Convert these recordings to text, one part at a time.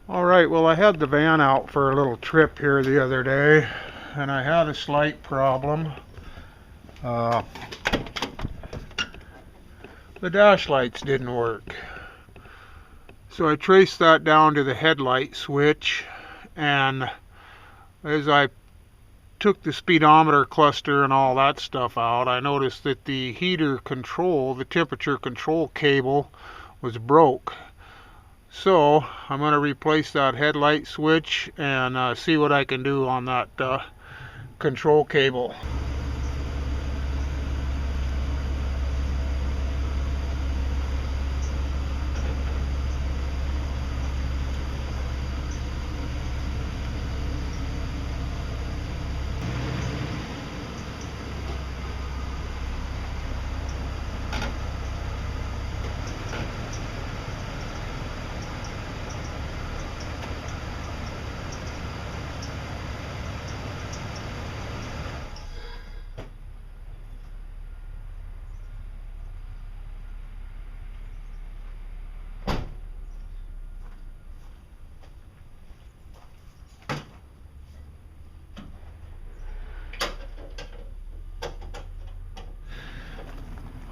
Alright, well, I had the van out for a little trip here the other day, and I had a slight problem. The dash lights didn't work. So I traced that down to the headlight switch, and as I took the speedometer cluster and all that stuff out, I noticed that the heater control, the temperature control cable, was broke. So I'm going to replace that headlight switch and see what I can do on that control cable.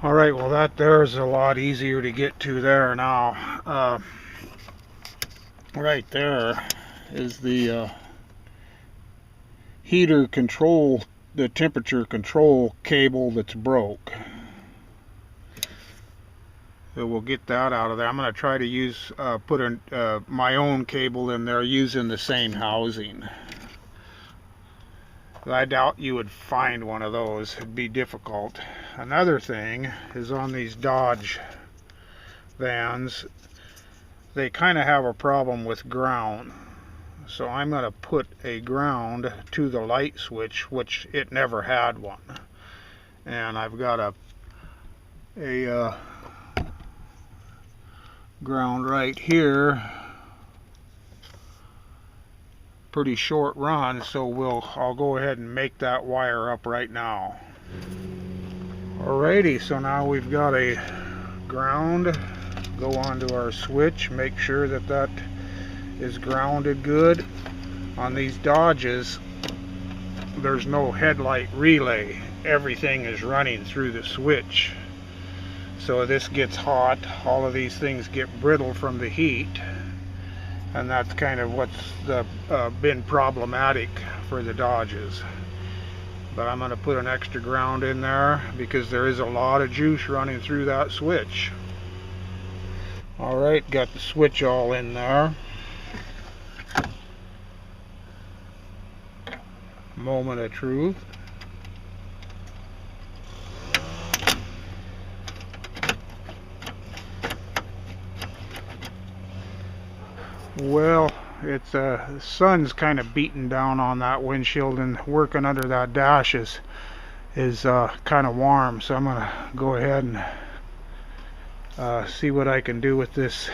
Alright, well, that there's a lot easier to get to there now. Right there is the heater control, the temperature control cable that's broke. So we'll get that out of there. I'm going to try to use put my own cable in there using the same housing. I doubt you would find one of those. It'd be difficult. Another thing is on these Dodge vans, they kind of have a problem with ground. So I'm going to put a ground to the light switch, which it never had one. And I've got a ground right here. Pretty short run, so I'll go ahead and make that wire up right now. Alrighty, so now we've got a ground. Go onto our switch, make sure that that is grounded good. On these Dodges, there's no headlight relay. Everything is running through the switch. So this gets hot, all of these things get brittle from the heat. And that's kind of what's been problematic for the Dodges. But I'm going to put an extra ground in there because there is a lot of juice running through that switch. Alright, got the switch all in there. Moment of truth. Well, it's the sun's kind of beating down on that windshield, and working under that dash is kind of warm. So I'm gonna go ahead and see what I can do with this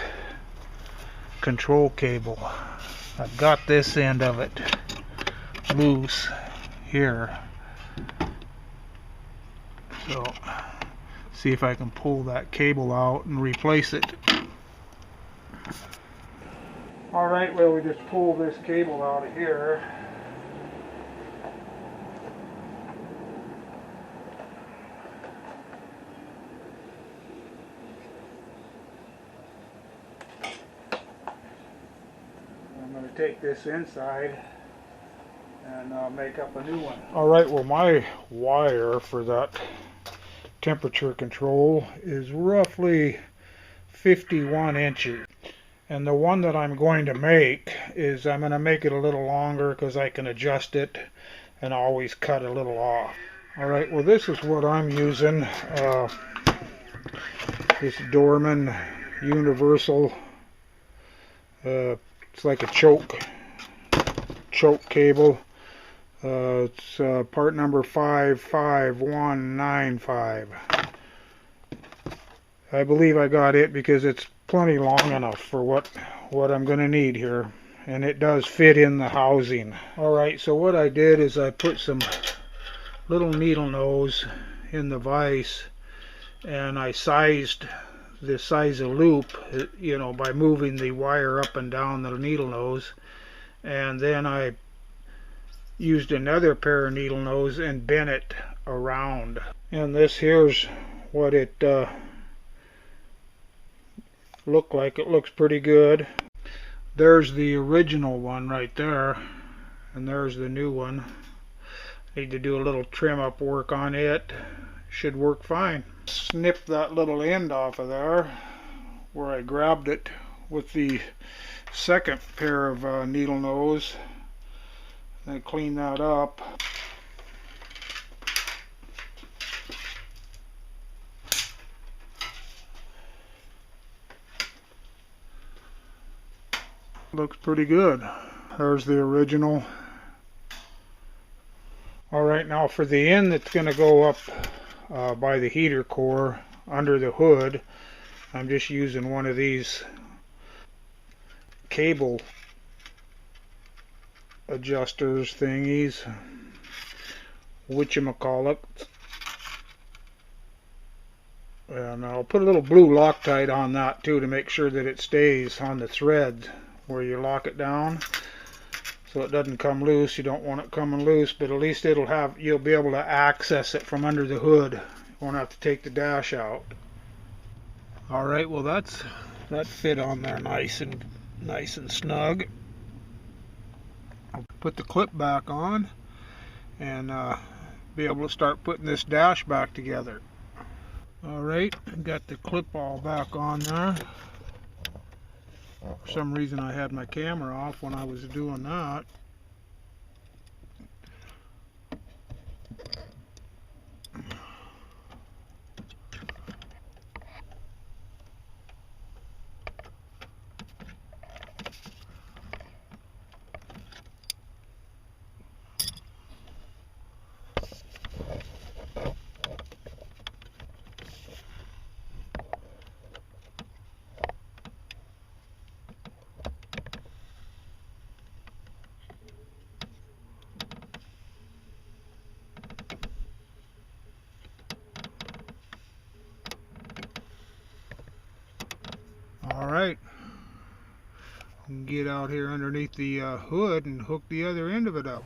control cable. I've got this end of it loose here, so see if I can pull that cable out and replace it. Alright, well, we just pull this cable out of here. I'm going to take this inside and make up a new one. Alright, well, my wire for that temperature control is roughly 51 inches. And the one that I'm going to make is, I'm going to make it a little longer because I can adjust it and always cut a little off. Alright, well, this is what I'm using. This Dorman Universal. It's like a choke cable. It's part number 55195. I believe I got it because it's plenty long enough for what I'm going to need here, and it does fit in the housing. Alright, so what I did is I put some little needle nose in the vise, and I sized the size of loop, you know, by moving the wire up and down the needle nose. And then I used another pair of needle nose and bent it around. And this here's what it looked like. It looks pretty good. There's the original one right there, and there's the new one. Need to do a little trim up work on it. Should work fine. Snip that little end off of there where I grabbed it with the second pair of needle nose. Then clean that up. Looks pretty good. There's the original. Alright, now for the end that's going to go up by the heater core under the hood, I'm just using one of these cable adjusters thingies, whatchamacallit. And I'll put a little blue Loctite on that too to make sure that it stays on the thread where you lock it down, so it doesn't come loose. You don't want it coming loose, but at least you'll be able to access it from under the hood. You won't have to take the dash out. Alright, well that fit on there nice and snug. I'll put the clip back on and be able to start putting this dash back together. Alright, got the clip all back on there. For some reason I had my camera off when I was doing that. Alright, get out here underneath the hood and hook the other end of it up.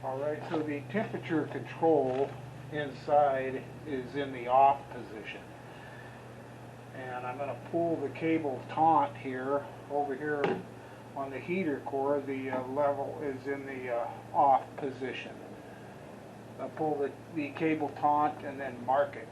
Alright, so the temperature control inside is in the off position. And I'm going to pull the cable taunt here, over here on the heater core. The level is in the off position. I'll pull the cable taunt and then mark it.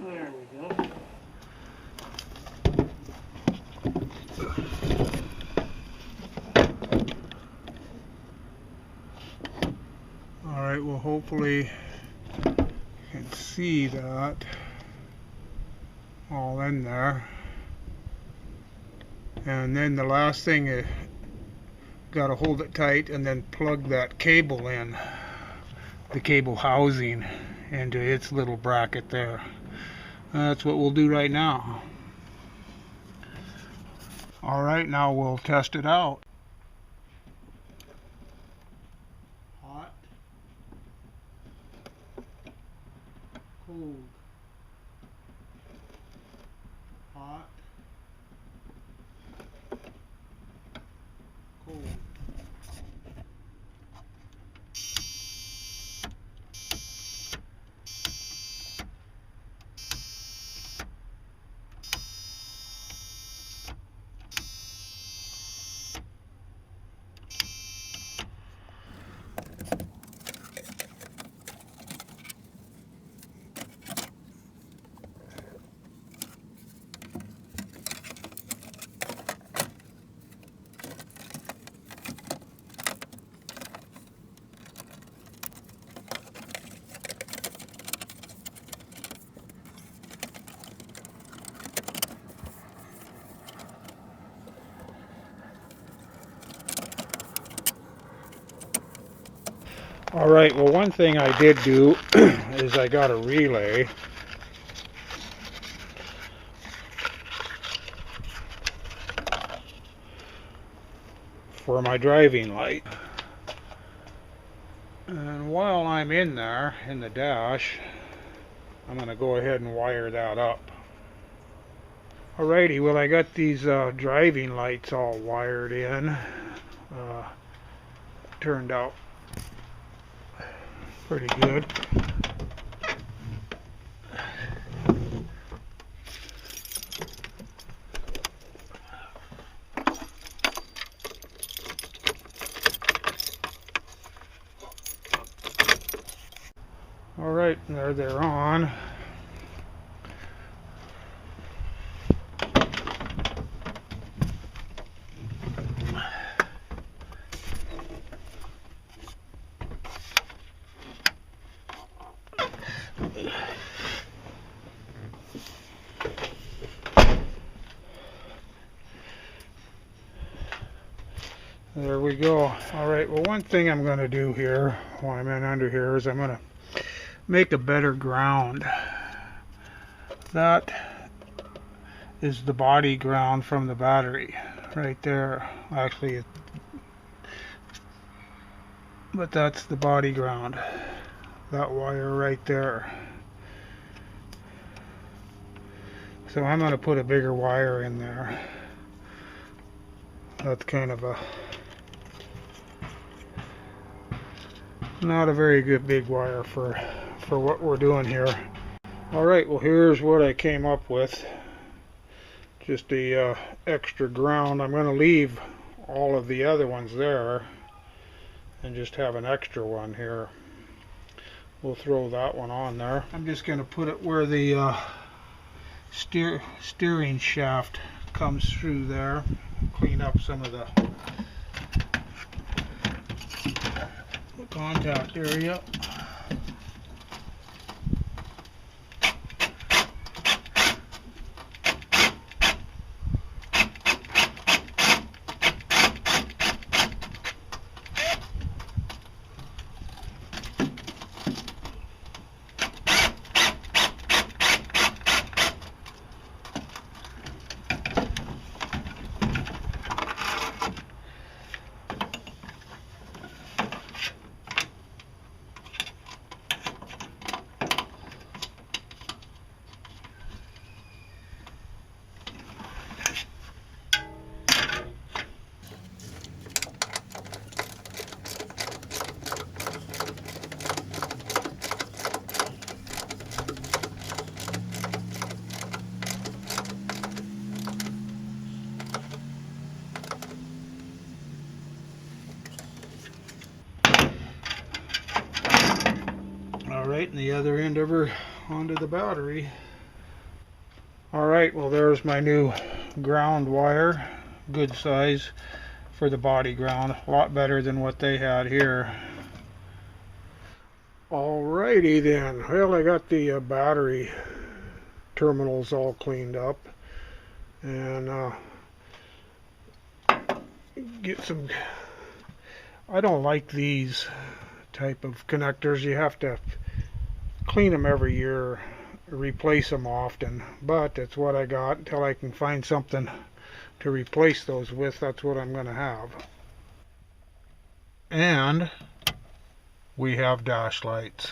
There we go. Alright, well hopefully you can see that all in there. And then the last thing is got to hold it tight and then plug that cable in, the cable housing, into its little bracket there. That's what we'll do right now. Alright, now we'll test it out. Hot, cold, hot, cold. Alright, well, one thing I did do is I got a relay. For my driving light. And while I'm in there, in the dash, I'm going to go ahead and wire that up. Alrighty, well, I got these driving lights all wired in. Turned out pretty good. Alright, there they're on. There we go. Alright, well, one thing I'm going to do here while I'm in under here is I'm going to make a better ground. That is the body ground from the battery right there. Actually, but that's the body ground. That wire right there. So I'm going to put a bigger wire in there. That's kind of a not a very good big wire for what we're doing here. Alright, well, here's what I came up with. Just the extra ground. I'm going to leave all of the other ones there and just have an extra one here. We'll throw that one on there. I'm just going to put it where the steering shaft comes through there. Clean up some of the contact area. Alright, and the other end over onto the battery. Alright, well, there's my new ground wire. Good size for the body ground. A lot better than what they had here. Alrighty then. Well, I got the battery terminals all cleaned up. And get some... I don't like these type of connectors. You have to clean them every year, replace them often, but that's what I got until I can find something to replace those with, that's what I'm going to have. And we have dash lights.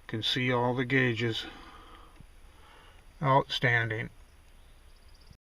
You can see all the gauges. Outstanding.